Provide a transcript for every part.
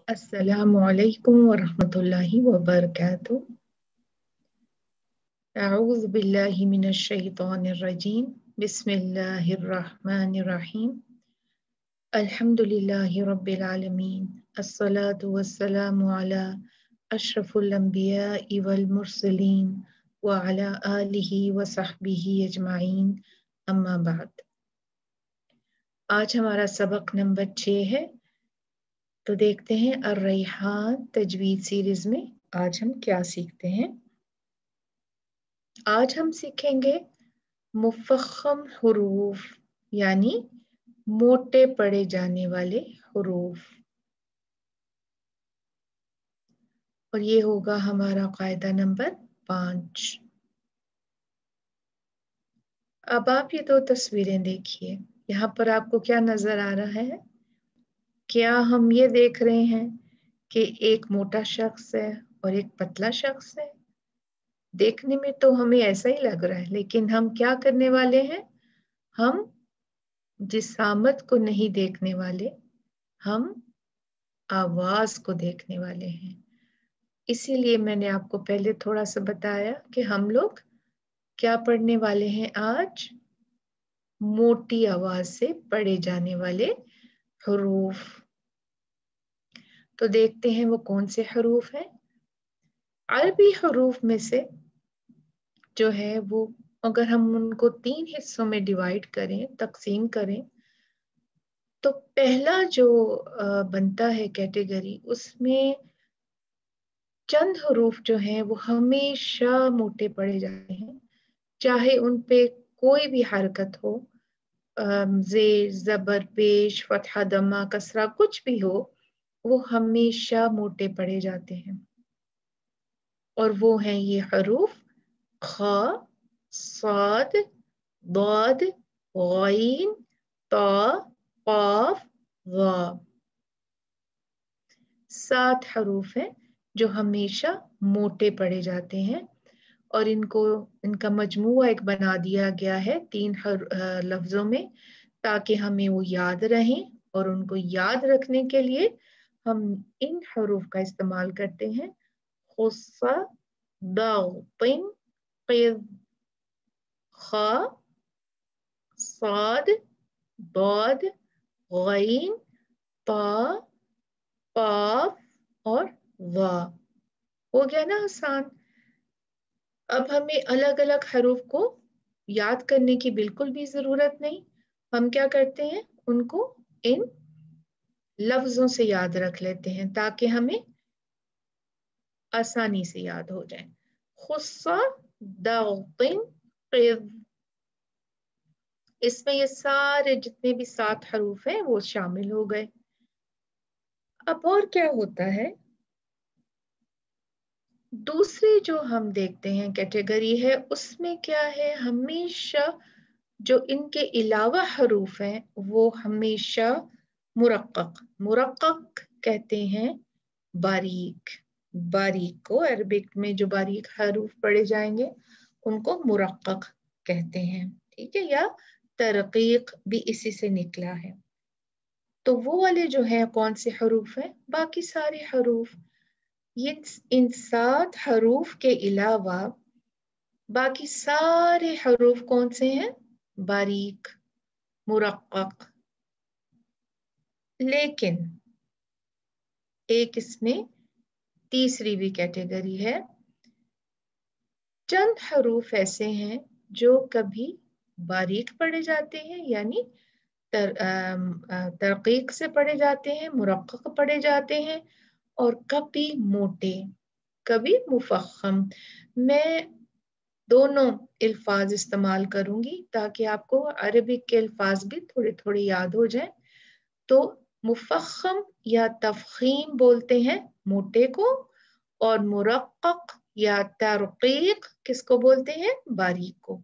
अस्सलामु अलैकुम वरहमतुल्लाहि वबरकातुह। अऊज़ु बिल्लाहि मिनश शैतानिर रजीम। बिस्मिल्लाहिर रहमानिर रहीम। अल्हम्दुलिल्लाहि रब्बिल आलमीन। अस्सलातु वस्सलामु अला अशरफुल अंबियाइ वल मुरसलीन व अला आलिहि व सहबिहि अजमाइन। अम्मा बाद। आज हमारा सबक नंबर 6 है। तो देखते हैं अर्रैहान तजवीद सीरीज में आज हम क्या सीखते हैं। आज हम सीखेंगे मुफख्खम हुरूफ यानी मोटे पढ़े जाने वाले हुरूफ, और ये होगा हमारा कायदा नंबर 5। अब आप ये दो तस्वीरें देखिए, यहाँ पर आपको क्या नजर आ रहा है? क्या हम ये देख रहे हैं कि एक मोटा शख्स है और एक पतला शख्स है? देखने में तो हमें ऐसा ही लग रहा है, लेकिन हम क्या करने वाले हैं? हम जिसामत को नहीं देखने वाले, हम आवाज को देखने वाले हैं। इसीलिए मैंने आपको पहले थोड़ा सा बताया कि हम लोग क्या पढ़ने वाले हैं आज? मोटी आवाज से पढ़े जाने वाले हुरूफ। तो देखते हैं वो कौन से हुरूफ हैं। अरबी हुरूफ में से जो है वो, अगर हम उनको 3 हिस्सों में डिवाइड करें, तकसीम करें, तो पहला जो बनता है कैटेगरी, उसमें चंद हुरूफ जो हैं वो हमेशा मोटे पड़े जाते हैं, चाहे उन पे कोई भी हरकत हो, जेर, जबर, पेश, फतहा, दमा, कसरा, कुछ भी हो, वो हमेशा मोटे पड़े जाते हैं। और वो हैं ये हुरूफ खा, साद, दाद, गैन, ता, काफ, वा। 7 हुरूफ हैं जो हमेशा मोटे पढ़े जाते हैं, और इनका मजमूआ एक बना दिया गया है 3 लफ्जों में, ताकि हमें वो याद रहें। और उनको याद रखने के लिए हम इन हुरूफ का इस्तेमाल करते हैं। खुस्सा, दाग़तिन, क़िज़, खा, साद, दाद, गैन, ता, काफ और वा। हो गया ना आसान। अब हमें अलग अलग हरूफ को याद करने की बिल्कुल भी जरूरत नहीं। हम क्या करते हैं, उनको इन लफ्जों से याद रख लेते हैं ताकि हमें आसानी से याद हो जाए। खुस्सा, दाग़तिन, क़िज़। इसमें ये सारे जितने भी 7 हरूफ हैं वो शामिल हो गए। अब और क्या होता है, दूसरी जो हम देखते हैं कैटेगरी है, उसमें क्या है, हमेशा जो इनके अलावा हरूफ हैं वो हमेशा मुरक्कक कहते हैं बारीक। बारीक को अरबिक में जो बारीक हरूफ पढ़े जाएंगे उनको मुरक्कक कहते हैं, ठीक है, या तरकीक भी इसी से निकला है। तो वो वाले जो है कौन से हरूफ हैं? बाकी सारे हरूफ। ये इन 7 हरूफ के अलावा बाकी सारे हरूफ कौन से हैं? बारीक, मुरक्कक। लेकिन एक इसमें तीसरी भी कैटेगरी है। चंद हरूफ ऐसे हैं जो कभी बारीक पढ़े जाते हैं, यानी तरकीक से पढ़े जाते हैं, मुरक्कक पढ़े जाते हैं, और कभी मोटे, कभी मुफख्खम। मैं दोनों अल्फाज इस्तेमाल करूंगी ताकि आपको अरबिक के अल्फाज भी थोड़े थोड़े याद हो जाएं। तो मुफख्खम या तफखीम बोलते हैं मोटे को, और मुरक्कक या तरकीक किसको बोलते हैं? बारीक को।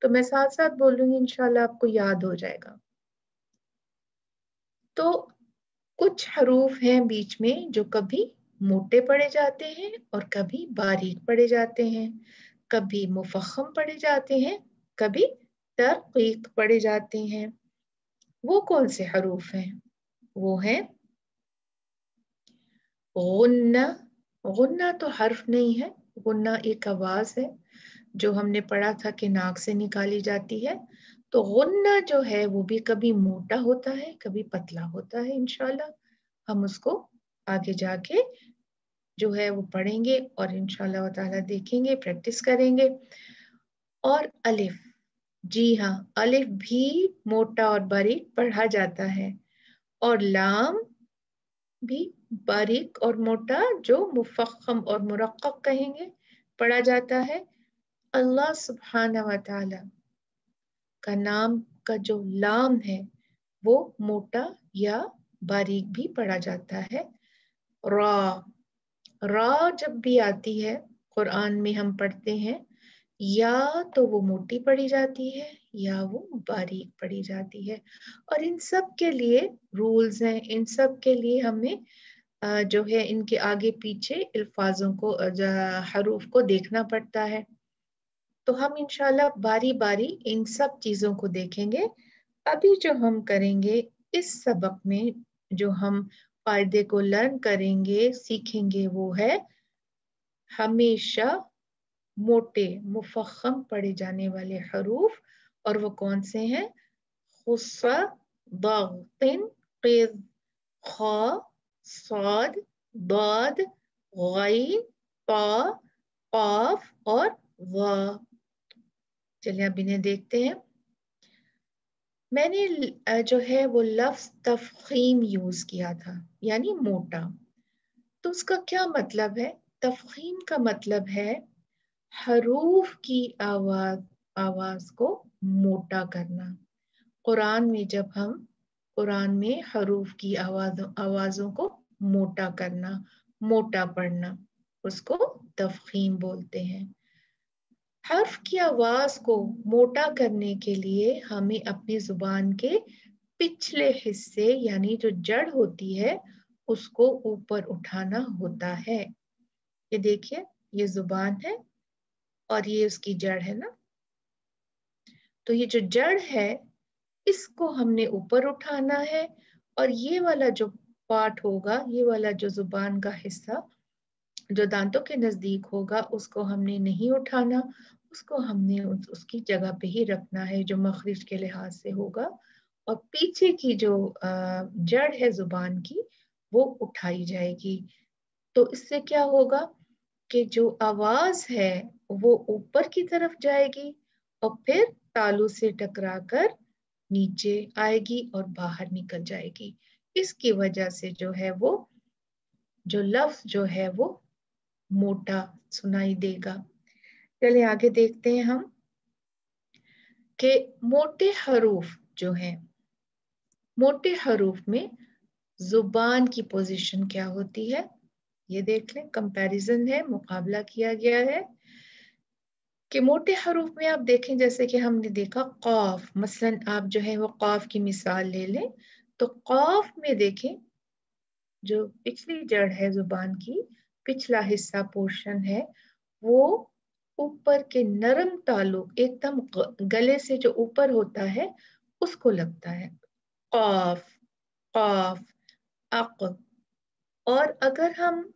तो मैं साथ साथ बोलूंगी, इंशाल्लाह आपको याद हो जाएगा। तो कुछ हरूफ हैं बीच में जो कभी मोटे पढ़े जाते हैं और कभी बारीक पढ़े जाते हैं, कभी मुफख्खम पढ़े जाते हैं, कभी तरकीक पढ़े जाते हैं। वो कौन से हरूफ हैं? वो हैं गुन्ना, गुन्ना तो हर्फ नहीं है, गुन्ना एक आवाज है जो हमने पढ़ा था कि नाक से निकाली जाती है। तो गुन्ना जो है वो भी कभी मोटा होता है, कभी पतला होता है। इंशाल्लाह हम उसको आगे जाके जो है वो पढ़ेंगे और इंशाल्लाह ताला देखेंगे, प्रैक्टिस करेंगे। और अलिफ, जी हाँ, अलिफ भी मोटा और बारीक पढ़ा जाता है। और लाम भी बारीक और मोटा, जो मुफख्खम और मुरक्कक कहेंगे, पढ़ा जाता है। अल्लाह सुब्हाना व तआला का नाम का जो लाम है वो मोटा या बारीक भी पढ़ा जाता है। रा, रा जब भी आती है कुरान में हम पढ़ते हैं, या तो वो मोटी पढ़ी जाती है या वो बारीक पढ़ी जाती है। और इन सब के लिए रूल्स हैं, इन सब के लिए हमें जो है इनके आगे पीछे अल्फाजों को, हरूफ को देखना पड़ता है। तो हम इंशाल्लाह बारी बारी इन सब चीजों को देखेंगे। अभी जो हम करेंगे इस सबक में, जो हम कायदे को लर्न करेंगे, सीखेंगे, वो है हमेशा मोटे मुफख्खम पढ़े जाने वाले हरूफ। और वो कौन से हैं? खुस्सा, दातिन, क़िज़, खा, साद, दाद, गैन, ता, काफ और वा। चलिए अब इन्हें देखते हैं। मैंने जो है वो लफ्ज तफखीम यूज किया था, यानी मोटा। तो उसका क्या मतलब है? तफखीम का मतलब है हरूफ की आवाज, आवाज को मोटा करना। कुरान में जब हम, कुरान में हरूफ की आवाजों को मोटा करना, मोटा पढ़ना, उसको तफखीम बोलते हैं। हर्फ की आवाज को मोटा करने के लिए हमें अपनी जुबान के पिछले हिस्से, यानी जो जड़ होती है, उसको ऊपर उठाना होता है। ये देखिए, ये जुबान है और ये उसकी जड़ है ना। तो ये जो जड़ है इसको हमने ऊपर उठाना है। और ये वाला जो पार्ट होगा, ये वाला जो जुबान का हिस्सा जो दांतों के नजदीक होगा, उसको हमने नहीं उठाना, उसको हमने उसकी जगह पे ही रखना है जो मखरिज के लिहाज से होगा। और पीछे की जो जड़ है जुबान की, वो उठाई जाएगी। तो इससे क्या होगा कि जो आवाज है वो ऊपर की तरफ जाएगी और फिर तालू से टकराकर नीचे आएगी और बाहर निकल जाएगी। इसकी वजह से जो है वो जो लफ्ज जो है वो मोटा सुनाई देगा। चलिए आगे देखते हैं हम कि मोटे हरूफ जो हैं, मोटे हरूफ में जुबान की पोजीशन क्या होती है, ये देख लें। कंपैरिजन है, मुकाबला किया गया है कि मोटे हरूफ में आप देखें, जैसे कि हमने देखा कॉफ, मसलन आप जो है वो कॉफ की मिसाल ले लें। तो कॉफ में देखें, जो पिछली जड़ है जुबान की, पिछला हिस्सा पोर्शन है, वो ऊपर के नरम तालु एकदम गले से जो ऊपर होता है उसको लगता है। कॉफ, कॉफ, अक। और अगर हम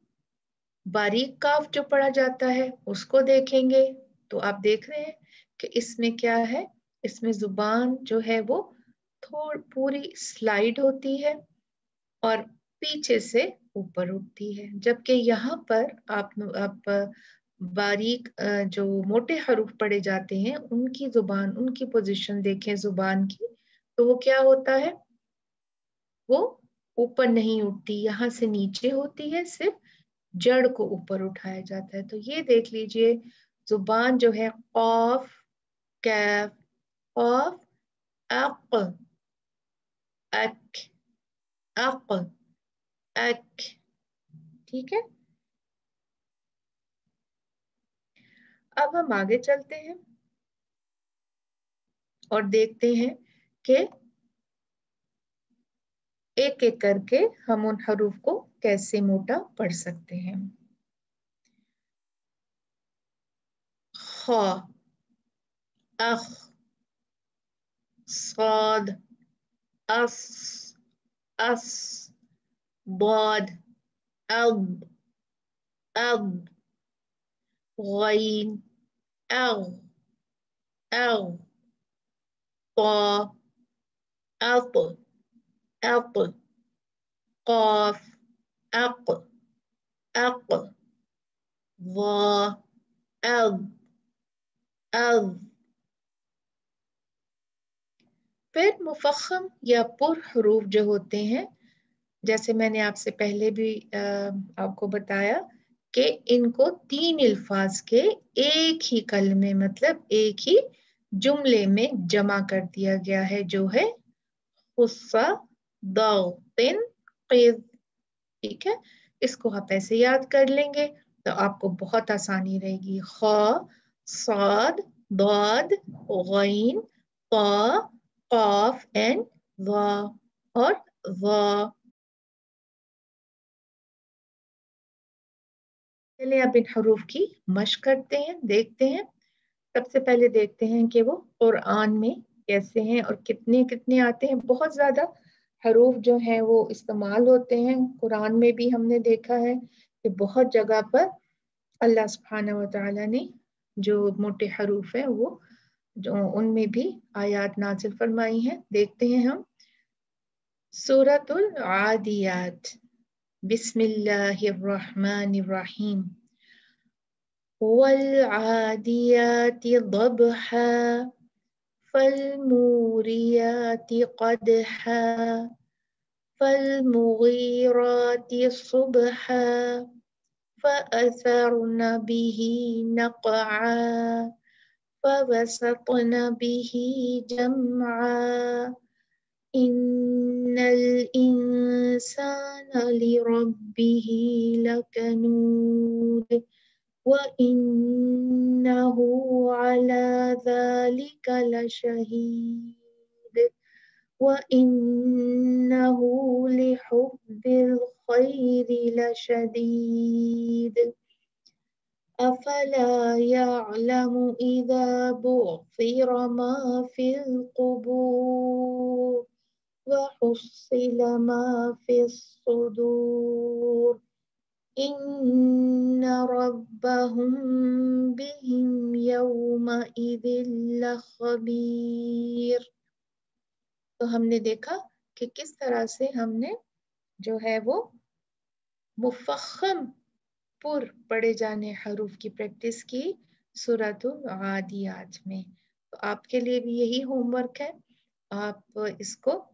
बारीक काफ जो पढ़ा जाता है उसको देखेंगे, तो आप देख रहे हैं कि इसमें क्या है, इसमें जुबान जो है वो थोड़ी पूरी स्लाइड होती है और पीछे से ऊपर उठती है। जबकि यहाँ पर आप बारीक जो मोटे हरूफ पढ़े जाते हैं उनकी जुबान, उनकी पोजीशन देखें जुबान की, तो वो क्या होता है, वो ऊपर नहीं उठती, यहाँ से नीचे होती है, सिर्फ जड़ को ऊपर उठाया जाता है। तो ये देख लीजिए, जुबान जो है कॉफ, कैफ, कॉफ, अक, अक, अक, अक। ठीक है, अब हम आगे चलते हैं और देखते हैं कि एक एक करके हम उन हरूफ को कैसे मोटा पढ़ सकते हैं। खा, अख, साद, अस, अस, बाद, أض أض غين أغ أغ طا أط أط قاف أق أق ضا أض أض. फिर मुफख्खम या पुर हरूफ जो होते हैं, जैसे मैंने आपसे पहले भी आपको बताया कि इनको 3 अल्फाज के एक ही कलमे मतलब एक ही जुमले में जमा कर दिया गया है, जो है खुस्सा दातिन क़िज़। ठीक है, इसको आप ऐसे याद कर लेंगे तो आपको बहुत आसानी रहेगी। खा, साद, दाद, गैन, ता, काफ एंड वा और वा। चलिए अब इन हरूफ की मश्क करते हैं, देखते हैं। सबसे पहले देखते हैं कि वो कुरान में कैसे हैं और कितने कितने आते हैं। बहुत ज्यादा हरूफ जो हैं वो इस्तेमाल होते हैं कुरान में भी। हमने देखा है कि बहुत जगह पर अल्लाह सुब्हानहू व तआला ने जो मोटे हरूफ हैं वो जो उनमें भी आयात नाजिल फरमाई हैं। देखते हैं हम सूरतुल आदियात। बिस्मिल्लाहिर्रहमानिर्रहीम। वल-आदियाति ضبحا فالموريات قدحا فالمغيرات صبحا فأثرن به نقعا فوسطن به جمعا إن الإنسان لربه لكنود وإنه على ذلك لشهيد وإنه لحب الخير لشديد أفلا يعلم إذا بعثر ما في القبور وحصل ما في الصدور إن ربهم بهم يومئذ लखबीर। तो हमने देखा कि किस तरह से हमने जो है वो मुफख्खम पुर पढ़े जाने हरूफ की प्रैक्टिस की सूरतुल आदियात में। तो आपके लिए भी यही होमवर्क है, आप इसको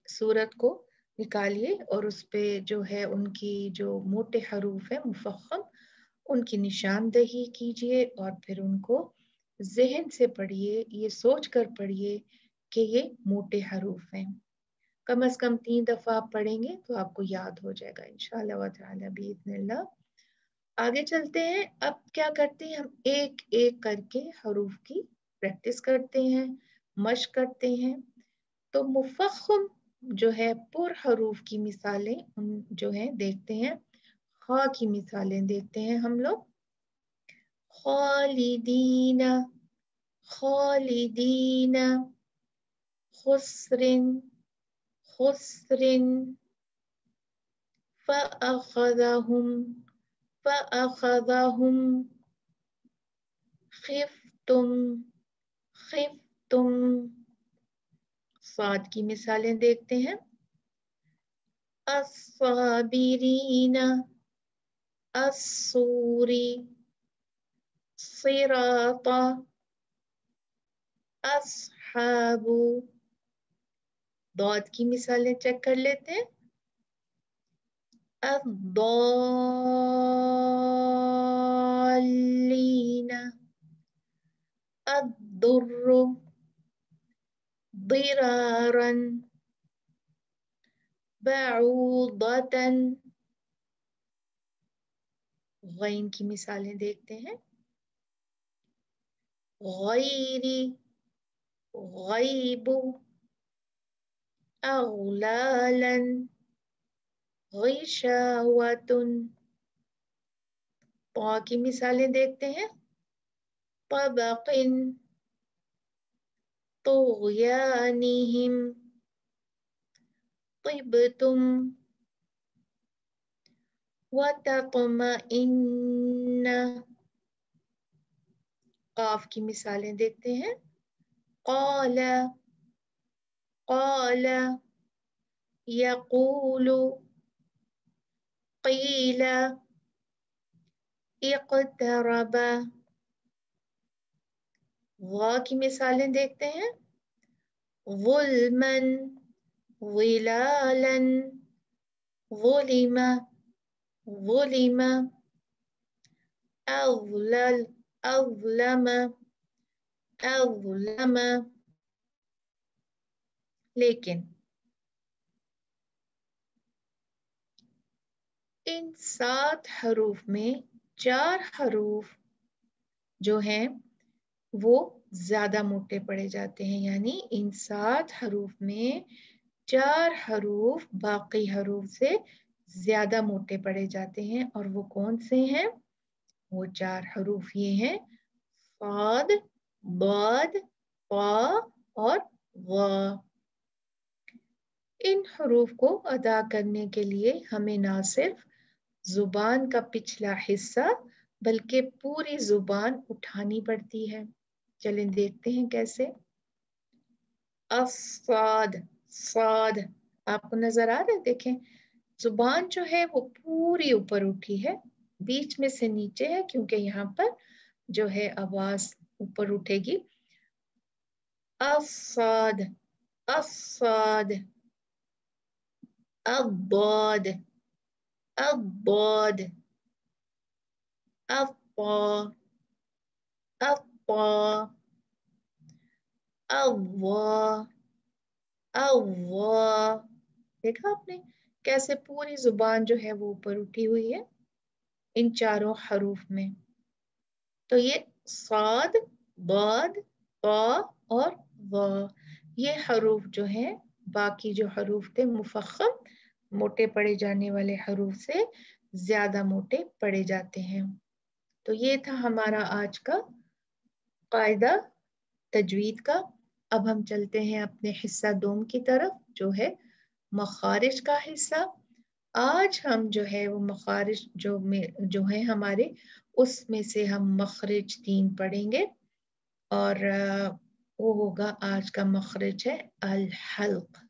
सूरत को निकालिए और उस पे जो है उनकी जो मोटे हरूफ है मुफख्खम उनकी निशानदेही कीजिए और फिर उनको ज़हन से पढ़िए, ये सोच कर पढ़िए कि ये मोटे हरूफ हैं। कम से कम 3 दफा आप पढ़ेंगे तो आपको याद हो जाएगा इंशाअल्लाह व तआला बिइज़्निल्लाह। आगे चलते हैं। अब क्या करते हैं, हम एक एक करके हरूफ की प्रैक्टिस करते हैं, मश्क करते हैं। तो मुफख्खम जो है पुर हरूफ की मिसालें उन जो है देखते हैं। खा की मिसालें देखते हैं हम लोग। खालिदीना, खालिदीना, खुस्रिन, खुस्रिन, फ़अख़ज़हुम, फ़अख़ज़हुम, खिफ्तुम, खिफ्तुम। साद की मिसालें देखते हैं। अस्साबिरीना, अस्सूरी, सिराता, अस्हाबु। दौद की मिसालें चेक कर लेते हैं। अद्दौलीना, अद्दुर्रु, दिरारन, बऊदतन। गैन की मिसालें देखते हैं। गैरी, गैबु, अगलालन, गिशावतुन। ता की मिसालें देखते हैं। तबकिन, तुग़यानिहिम, तिब्तुम, वतत्मइन्न, काफ की मिसालें देखते हैं। क़ाल, क़ाल, यक़ूलु, क़ील, इक़्तरब। वा की मिसालें देखते हैं। ज़ुल्मन, ज़िलालन, ज़ुलिम, ज़ुलिम, अज़लल, अज़लम, अज़लम। लेकिन इन 7 हरूफ में 4 हरूफ जो हैं वो ज्यादा मोटे पड़े जाते हैं, यानी इन 7 हरूफ में 4 हरूफ बाकी हरूफ से ज्यादा मोटे पड़े जाते हैं। और वो कौन से हैं? वो 4 हरूफ ये हैं, साद, बाद, ता और वा। इन हरूफ को अदा करने के लिए हमें ना सिर्फ जुबान का पिछला हिस्सा बल्कि पूरी जुबान उठानी पड़ती है। चलें देखते हैं कैसे। अस्साद, साद, आपको नजर आ रहा है? देखें, जुबान जो है वो पूरी ऊपर उठी है, बीच में से नीचे है, क्योंकि यहाँ पर जो है आवाज ऊपर उठेगी। अस्साद, अस्साद, अब्बाद, अब्बाद, अब्बा, अब्बा, अव्वा, अव्वा। देखा आपने कैसे पूरी जुबान जो है वो ऊपर उठी हुई है इन चारों हरूफ में। तो ये साद, बाद, ता और वा, ये हरूफ जो हैं बाकी जो हरूफ थे मुफख्खम, मोटे पड़े जाने वाले हरूफ से ज्यादा मोटे पड़े जाते हैं। तो ये था हमारा आज का कायदा तजवीद का। अब हम चलते हैं अपने हिस्सा दोम की तरफ, जो है मखारिज का हिस्सा। आज हम जो है वो मखारिज जो है हमारे, उसमें से हम मखरिज 3 पढ़ेंगे। और वो होगा, आज का मखरिज है अल हल्क।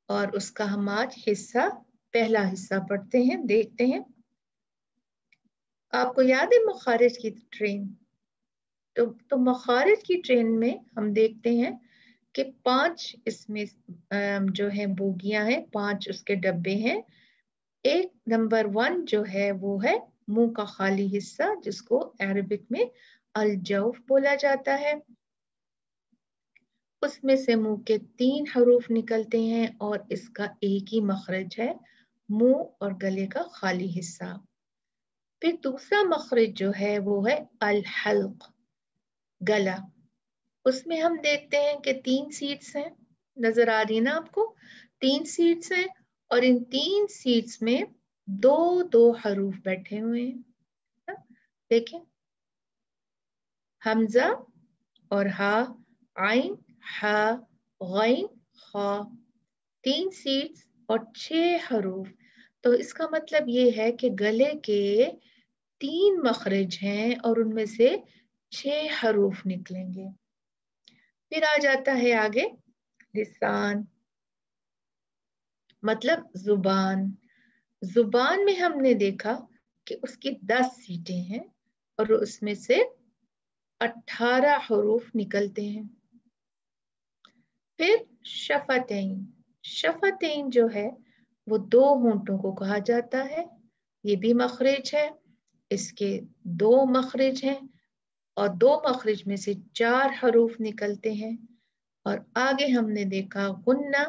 और उसका हम आज पहला हिस्सा पढ़ते हैं, देखते हैं। आपको याद है मखारिज की ट्रेन? तो मखारिज की ट्रेन में हम देखते हैं कि 5 इसमें जो है बोगियां हैं, 5 उसके डब्बे हैं। एक नंबर 1 जो है वो है मुंह का खाली हिस्सा, जिसको अरबिक में अल जौफ बोला जाता है। उसमें से मुंह के 3 हरूफ निकलते हैं और इसका एक ही मखरज है, मुंह और गले का खाली हिस्सा। फिर दूसरा मखरज जो है वो है अल हल्क, गला। उसमें हम देखते हैं कि 3 सीट्स हैं, नजर आ रही है ना आपको? 3 सीट्स हैं और इन 3 सीट्स में 2-2 हरूफ बैठे हुए हैं। देखें, हमजा और हा, आइन, हा, गैन, खा, 3 सीट्स और 6 हरूफ। तो इसका मतलब ये है कि गले के 3 मखरज हैं और उनमें से 6 हरूफ निकलेंगे। फिर आ जाता है आगे लिसान, मतलब जुबान। जुबान में हमने देखा कि उसकी 10 सीटें हैं और उसमें से 18 हरूफ निकलते हैं। फिर शफतैन, शफतैन जो है वो 2 होंठों को कहा जाता है, ये भी मखरिज है। इसके 2 मखरिज हैं और 2 मखरिज में से 4 हरूफ निकलते हैं। और आगे हमने देखा गुन्ना,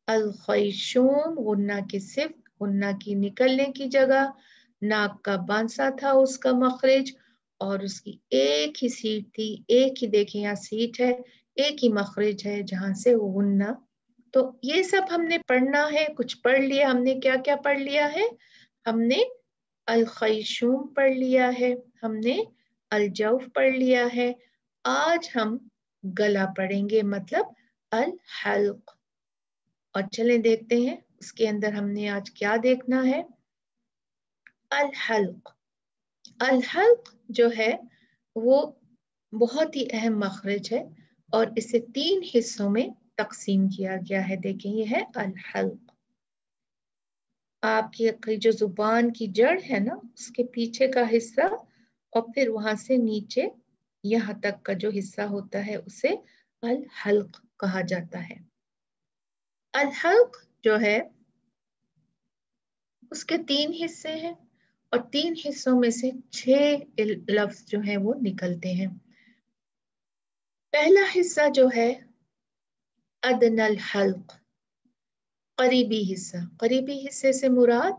अल खैशूम, गुन्ना की सिर्फ गुन्ना की निकलने की जगह नाक का बांसा था उसका मखरिज, और उसकी एक ही सीट थी, एक ही, देखिए यहाँ सीट है, एक ही मखरिज है जहां से वो गुन्ना। तो ये सब हमने पढ़ना है, कुछ पढ़ लिया हमने। क्या क्या पढ़ लिया है हमने? अल खैशूम पढ़ लिया है, हमने अल जौफ पढ़ लिया है। आज हम गला पढ़ेंगे, मतलब अल हल्क। और चलें देखते हैं उसके अंदर हमने आज क्या देखना है। الحلق. الحلق جو ہے وہ بہت ہی اہم مخرج ہے اور اسے 3 حصوں میں تقسیم کیا گیا ہے. دیکھیں یہ ہے الحلق. آپ کی جو زبان کی جڑ ہے نا اس کے پیچھے کا حصہ اور پھر وہاں سے نیچے یہاں تک کا جو حصہ ہوتا ہے اسے الحلق کہا جاتا ہے. الحلق جو ہے اس کے 3 حصے ہیں اور 3 حصوں میں سے 6 لفظ جو ہیں وہ نکلتے ہیں. پہلا حصہ جو ہے ادنی الحلق، قریبی حصہ. قریبی حصے سے مراد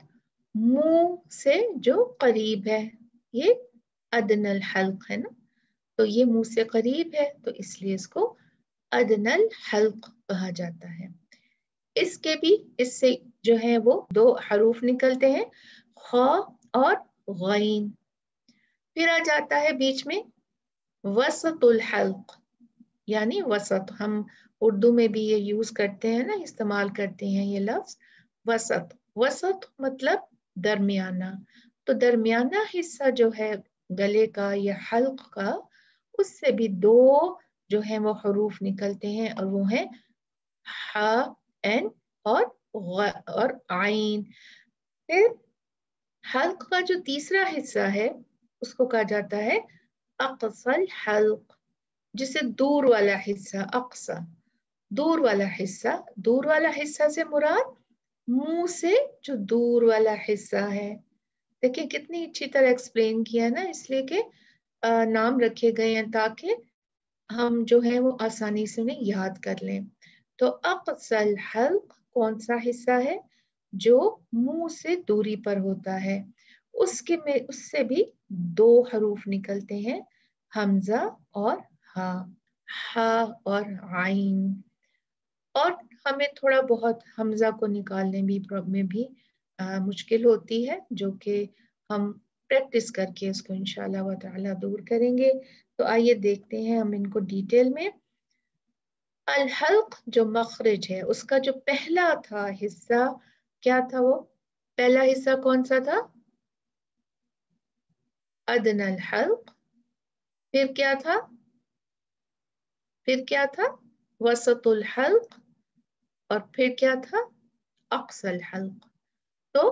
منہ سے جو قریب ہے، یہ ادنی الحلق ہے نا، تو یہ منہ سے قریب ہے تو اس لیے اس کو ادنی الحلق کہا جاتا ہے. اس کے بھی اس سے جو ہے وہ 2 حروف نکلتے ہیں، خا اور غین. پھر آ جاتا ہے بیچ میں وسط الحلق، یعنی وسط. ہم اردو میں بھی یہ یوز کرتے ہیں نا، استعمال کرتے ہیں یہ لفظ وسط. وسط مطلب درمیانہ. تو درمیانہ حصہ جو ہے گلے کا یا حلق کا، اس سے بھی 2 جو ہیں وہ حروف نکلتے ہیں اور وہ ہیں ح این اور عین. پھر حلق کا جو تیسرا حصہ ہے اس کو کہا جاتا ہے اقصی الحلق، جسے دور والا حصہ، اقصی دور والا حصہ. دور والا حصہ سے مراد منہ سے جو دور والا حصہ ہے. دیکھیں کتنی اچھی طرح ایکسپلین کیا نا، اس لیے کہ نام رکھے گئے ہیں تاکہ ہم جو ہے وہ آسانی سے انہیں یاد کر لیں. تو اقصی الحلق کون سا حصہ ہے؟ جو منہ سے دوری پر ہوتا ہے. اس سے بھی 2 حروف نکلتے ہیں، حمزہ اور ہا. ہا اور عین. اور ہمیں تھوڑا بہت حمزہ کو نکالنے میں بھی مشکل ہوتی ہے، جو کہ ہم پریکٹس کر کے اس کو انشاءاللہ و تعالی دور کریں گے. تو آئیے دیکھتے ہیں ہم ان کو ڈیٹیل میں. الحلق جو مخرج ہے اس کا جو پہلا تھا حصہ کیا تھا؟ وہ پہلا حصہ کون سا تھا؟ ادنی الحلق. پھر کیا تھا؟ وسط الحلق. اور پھر کیا تھا؟ اقصی الحلق. تو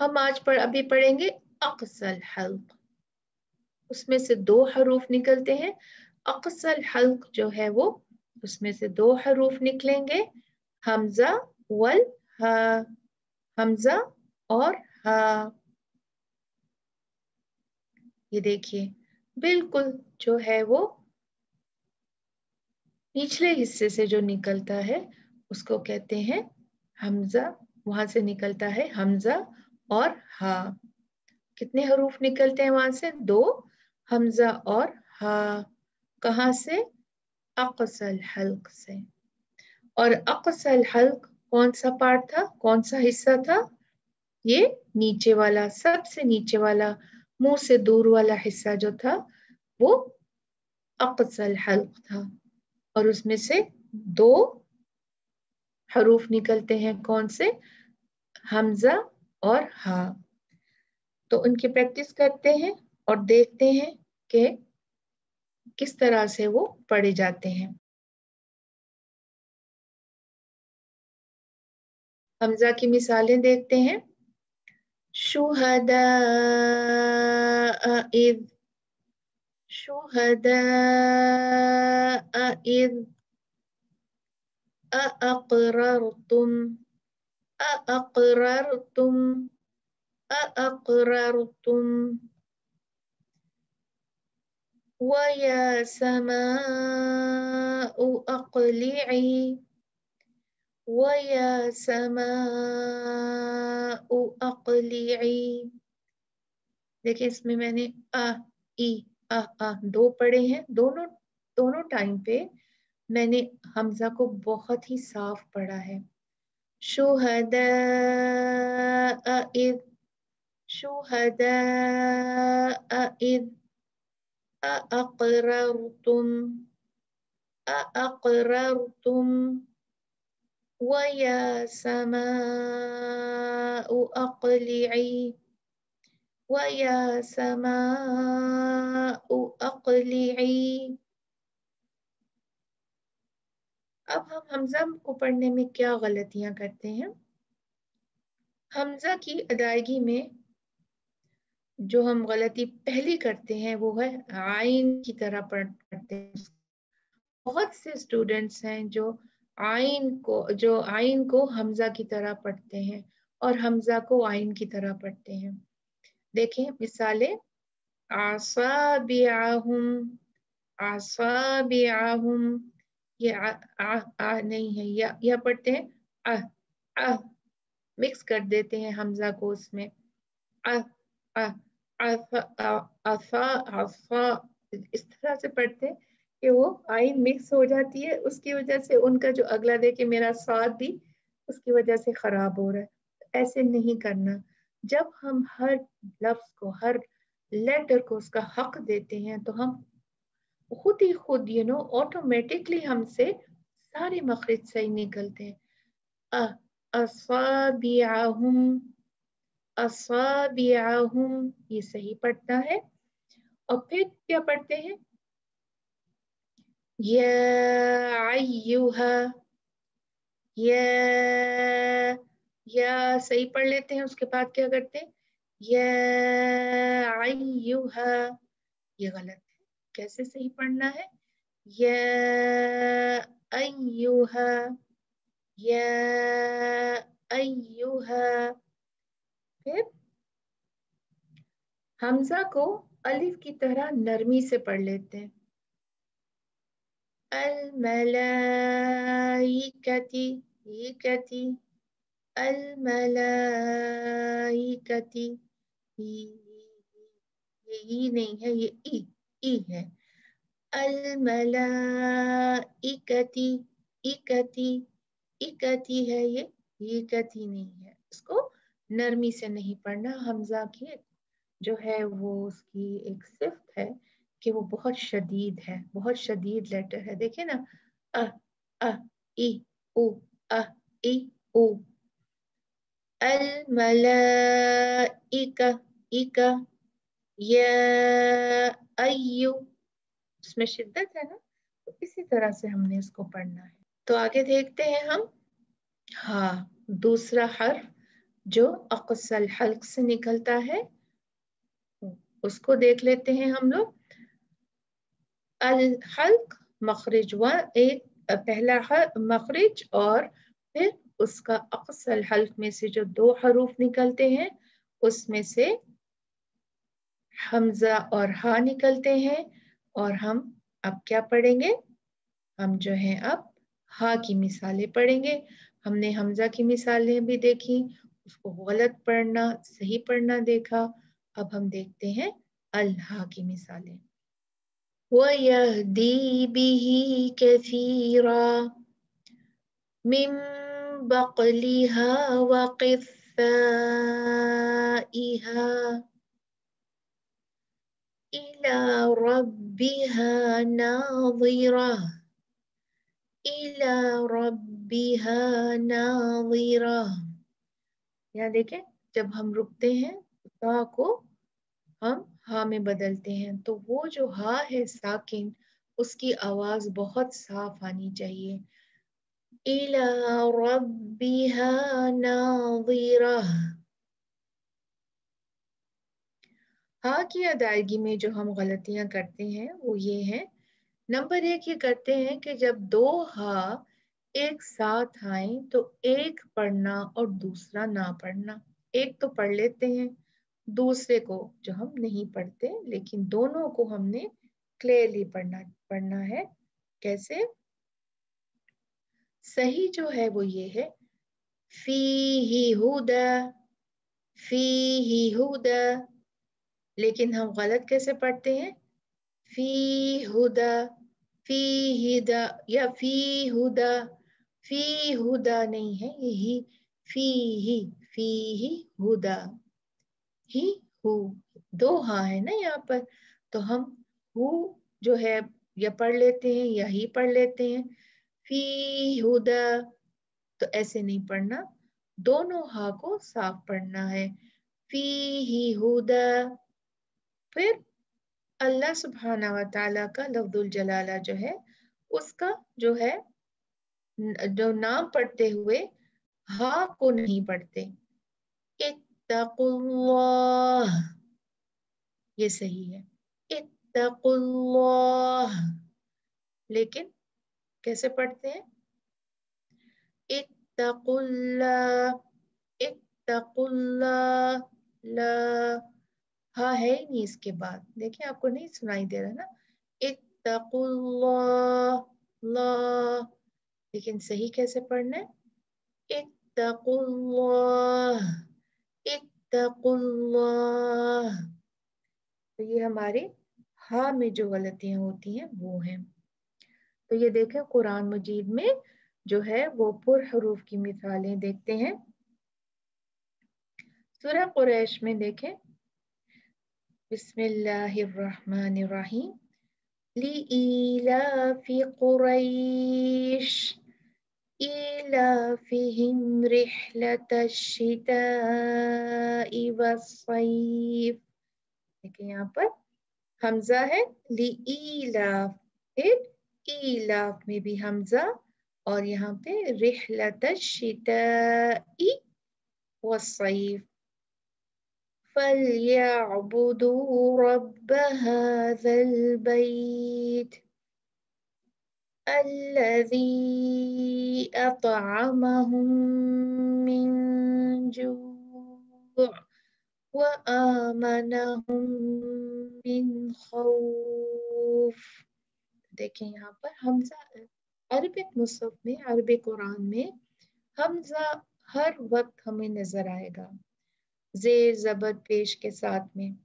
ہم آج ابھی پڑھیں گے اقصی الحلق. اس میں سے 2 حروف نکلتے ہیں. اقصی الحلق جو ہے وہ اس میں سے 2 حروف نکلیں گے، حمزہ والہا. حمزہ اور ہا. یہ دیکھیے بالکل جو ہے وہ نچلے حصے سے جو نکلتا ہے اس کو کہتے ہیں حمزہ. وہاں سے نکلتا ہے حمزہ اور ہا. کتنے حروف نکلتے ہیں وہاں سے؟ 2، حمزہ اور ہا. کہاں سے؟ اقصی الحلق سے. اور اقصی الحلق کون سا پارٹ تھا، کون سا حصہ تھا؟ یہ نیچے والا، سب سے نیچے والا، منہ سے دور والا حصہ جو تھا وہ اقصی الحلق تھا. اور اس میں سے 2 حروف نکلتے ہیں، کون سے؟ حمزہ اور ہا. تو ان کی پریکٹس کرتے ہیں اور دیکھتے ہیں کہ کس طرح سے وہ پڑھے جاتے ہیں. حمزہ کی مثالیں دیکھتے ہیں. شہداء اذ، شہداء اذ، اقررتم، اقررتم، اقررتم. وَيَا سَمَاءُ أَقْلِعِي، وَيَا سَمَاءُ أَقْلِعِي. دیکھیں اس میں نے ای 2 پڑھے ہیں. دونوں ٹائم پہ میں نے حمزہ کو بہت ہی صاف پڑھا ہے. شہداء اذ، شہداء اذ، اقررتم، اقررتم. وَيَا سَمَاءُ أَقْلِعِي. وَيَا سَمَاءُ أَقْلِعِي. اب ہم حمزہ کو پڑھنے میں کیا غلطیاں کرتے ہیں؟ حمزہ کی ادائیگی میں جو ہم غلطی پہلی کرتے ہیں وہ ہے عین کی طرح پڑھتے ہیں. بہت سے اسٹوڈنٹس ہیں جو عین کو حمزہ کی طرح پڑھتے ہیں اور حمزہ کو عین کی طرح پڑھتے ہیں. دیکھیں مثالیں، اصابعہم، اصابعہم، یہ نہیں ہے، یہ پڑھتے ہیں مکس کر دیتے ہیں حمزہ کو اس میں. اس طرح سے پڑھتے ہیں کہ وہ آئین مکس ہو جاتی ہے. اس کی وجہ سے ان کا جو اگلا دیکھے میرا ساتھ بھی اس کی وجہ سے خراب ہو رہا ہے. ایسے نہیں کرنا. جب ہم ہر لفظ کو، ہر لیٹر کو اس کا حق دیتے ہیں تو ہم خود ہی خود آٹومیٹکلی ہم سے سارے مخرج صحیح نکلتے ہیں. اصابعہم، اصابعہم، یہ صحیح پڑھتا ہے. اور پھر کیا پڑھتے ہیں؟ یا ایھا، یا صحیح پڑھ لیتے ہیں. اس کے بعد کیا کرتے ہیں؟ یا ایھا، یہ غلط ہے. کیسے صحیح پڑھنا ہے؟ یا ایھا، یا ایھا. پھر حمزہ کو الف کی طرح نرمی سے پڑھ لیتے ہیں. الملائکتی، الملائکتی، یہ نہیں ہے، یہ ای ہے. الملائکتی، اکتی، اکتی ہے، یہ اکتی نہیں ہے. اس کو نرمی سے نہیں پڑھنا. حمزہ کی جو ہے وہ اس کی ایک صفت ہے کہ وہ بہت شدید ہے، بہت شدید لیٹر ہے. دیکھیں نا، ای او، ای او. الملائکہ، ایکا، یا ایو، اس میں شدت ہے نا. تو اسی طرح سے ہم نے اس کو پڑھنا ہے. تو آگے دیکھتے ہیں ہم. ہاں، دوسرا حرف جو اقصى الحلق سے نکلتا ہے اس کو دیکھ لیتے ہیں ہم لوگ. الحلق مخرج ایک پہلا مخرج اور پھر اس کا اقصى الحلق میں سے جو دو حروف نکلتے ہیں اس میں سے حمزہ اور ہا نکلتے ہیں. اور ہم اب کیا پڑھیں گے؟ ہم جو ہیں اب ہا کی مثالیں پڑھیں گے. ہم نے حمزہ کی مثالیں بھی دیکھی، اس کو غلط پڑھنا، صحیح پڑھنا دیکھا. اب ہم دیکھتے ہیں الہا کی مثالیں. وَيَهْدِي بِهِ كَثِيرًا مِنْ بَقْلِهَا وَقِثَّائِهَا إِلَى رَبِّهَا نَاظِرَةٌ، إِلَى رَبِّهَا نَاظِرَةٌ. یہاں دیکھیں جب ہم رکتے ہیں تا کو ہم ہا میں بدلتے ہیں تو وہ جو ہا ہے ساکن اس کی آواز بہت صاف آنی چاہیے. إِلَى رَبِّهَا نَاظِرَةٌ. ہا کی ادائیگی میں جو ہم غلطیاں کرتے ہیں وہ یہ ہیں. نمبر 1 یہ کرتے ہیں کہ جب دو ہا ایک ساتھ آئیں تو ایک پڑھنا اور دوسرا نہ پڑھنا. ایک تو پڑھ لیتے ہیں، دوسرے کو جو ہم نہیں پڑھتے، لیکن دونوں کو ہم نے کلیئرلی پڑھنا ہے. کیسے؟ صحیح جو ہے وہ یہ ہے فیہ ہدی، فیہ ہدی. لیکن ہم غلط کیسے پڑھتے ہیں؟ فی ہدی، فی ہدی یا فی ہدی. فی ہدی نہیں ہے، یہی فی ہی، فی ہی ہدی. ہی ہو دو ہاں ہے نا یہاں پر، تو ہم ہو جو ہے یا پڑھ لیتے ہیں یا ہی پڑھ لیتے ہیں. فی ہدی تو ایسے نہیں پڑھنا، دونوں ہا کو صاف پڑھنا ہے. फीही हुदा, फिर अल्लाह सुब्हाना व तआला का लफ्जुल जलाला जो है उसका जो है जो नाम पढ़ते हुए हा को नहीं पढ़ते। इत्तकुल्लाह, ये सही है, इत्तकुल्लाह। लेकिन कैसे पढ़ते हैं? इत्तकुल्लाह, इत्तकुल्लाह, ला, हा है ही नहीं इसके बाद, देखिए आपको नहीं सुनाई दे रहा ना, इत्तकुल्लाह, ला। लेकिन सही कैसे पढ़ना है? इत्तकुल्लाह, इत्तकुल्लाह। तो ये हमारे हा में जो गलतियां होती हैं वो हैं। तो ये देखें कुरान मजीद में जो है वो पुरहरूफ की मिसालें देखते हैं। सूरह कुरैश में देखें, बिस्मिल्लाहिर्रहमानिर्रहीम, लिईलाफि कुरैश ईलाफिहिम रिहलतश शिताइ वस्सैफ। देखिए यहाँ पर हमजा है, लिईलाफ, फिर ईलाफ में भी हमजा, और यहाँ पे रिहलतश शिताइ वस्सैफ। فليعبدوا رب هذا البيت الذي أطعمهم من جوع وآمنهم من خوف। देखें यहाँ पर हमजा, अरबिक मुसहफ में, अरबिक कुरान में हमजा हर वक्त हमें नजर आएगा, जेर जबर पेश के साथ में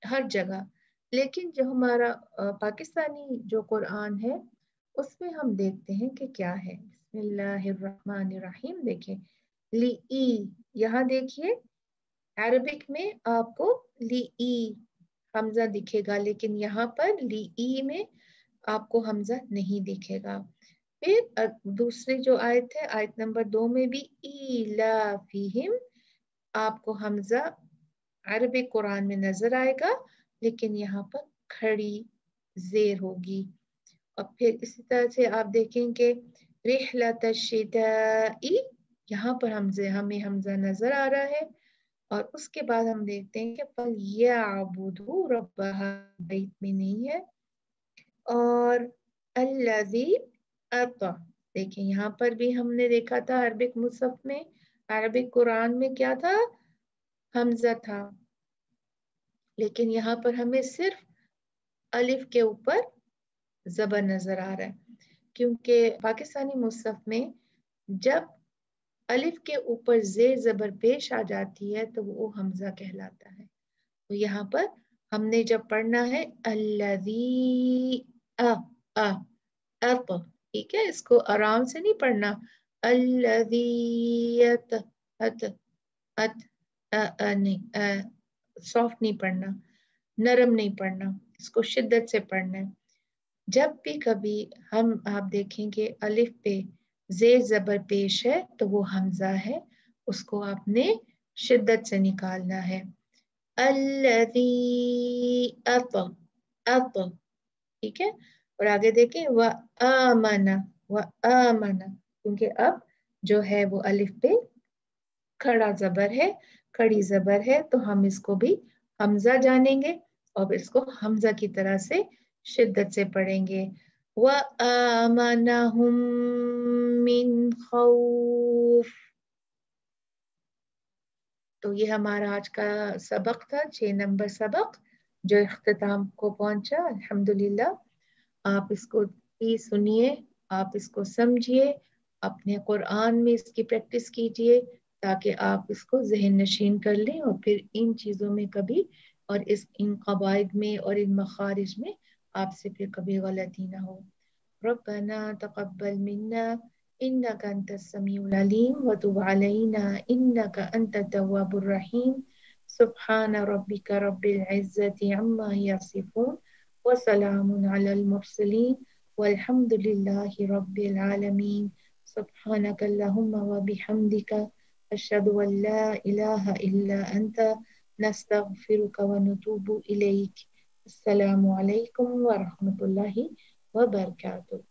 हर जगह। लेकिन जो हमारा पाकिस्तानी जो कुरान है उसमें हम देखते हैं कि क्या है। बिस्मिल्लाहिर्रहमानिर्रहीम, देखें ली, यहाँ देखिए अरबिक में आपको ली हमजा दिखेगा, लेकिन यहाँ पर ली में आपको हमजा नहीं दिखेगा। फिर दूसरी जो आयत है, आयत नंबर 2 में भी ईलाफिहिम, आपको हमजा अरबिक कुरान में नजर आएगा, लेकिन यहाँ पर खड़ी जेर होगी। और फिर इसी तरह से आप देखेंगे रिहलतश शिताई, यहाँ पर हमें हमजा नजर आ रहा है। और उसके बाद हम देखते हैं कि फलयअबुदू रब्ब हाज़ा बैत में नहीं है। और अल्लज़ी अता, देखिए यहाँ पर भी हमने देखा था अरबिक मुसहफ में, अरबिक कुरान में क्या था? हमजा था, लेकिन यहाँ पर हमें सिर्फ अलिफ के ऊपर जबर नजर आ रहा है, क्योंकि पाकिस्तानी मुसहफ में जब अलिफ के ऊपर जेर जबर पेश आ जाती है तो वो हमजा कहलाता है। तो यहाँ पर हमने जब पढ़ना है अल्लज़ी अ अ अत, ठीक है, इसको आराम से नहीं पढ़ना, अल्लज़ी अत अत नहीं, सॉफ्ट नहीं पढ़ना, नरम नहीं पढ़ना, इसको शिद्दत से पढ़ना है। जब भी कभी आप देखेंगे अलिफ पे जेर जबर पेश है तो वो हमजा है, उसको आपने शिद्दत से निकालना है। अल्लज़ी अत अत, ठीक है। और आगे देखें व आमना, व आमना, क्योंकि अब जो है वो अलिफ पे खड़ा जबर है, खड़ी जबर है, तो हम इसको भी हमजा जानेंगे और इसको हमजा की तरह से शिद्दत से पढ़ेंगे। व आमनहुम मिन खौफ। तो ये हमारा आज का सबक था, 6 नंबर सबक जो इख्तिताम को पहुंचा अल्हम्दुलिल्लाह। आप इसको भी सुनिए, आप इसको समझिए, अपने कुरान में इसकी प्रैक्टिस कीजिए ताकि आप इसको ज़हन नशीन कर लें और फिर इन चीज़ों में कभी और इन कवायद में और इन मखारिज में आपसे फिर कभी गलती ना हो। रब्बना तक़ब्बल मिन्ना इन्नका अंतस समीउल अलीम व तुब अलैना इन्नका अंतत तव्वाबुर रहीम। सुब्हान रब्बिका रब्बिल इज़्ज़ति अम्मा यसिफून व सलामुन अलल मुरसलीन वल्हम्दुलिल्लाहि रब्बिल आलमीन। सुब्हानक अल्लाहुम्मा व बिहम्दिका अशहदु अल्ला इलाहा इल्ला अंता नस्तगफिरुका व नतूबु इलैक। अस्सलामु अलैकुम व रहमतुल्लाहि व बरकातुहू।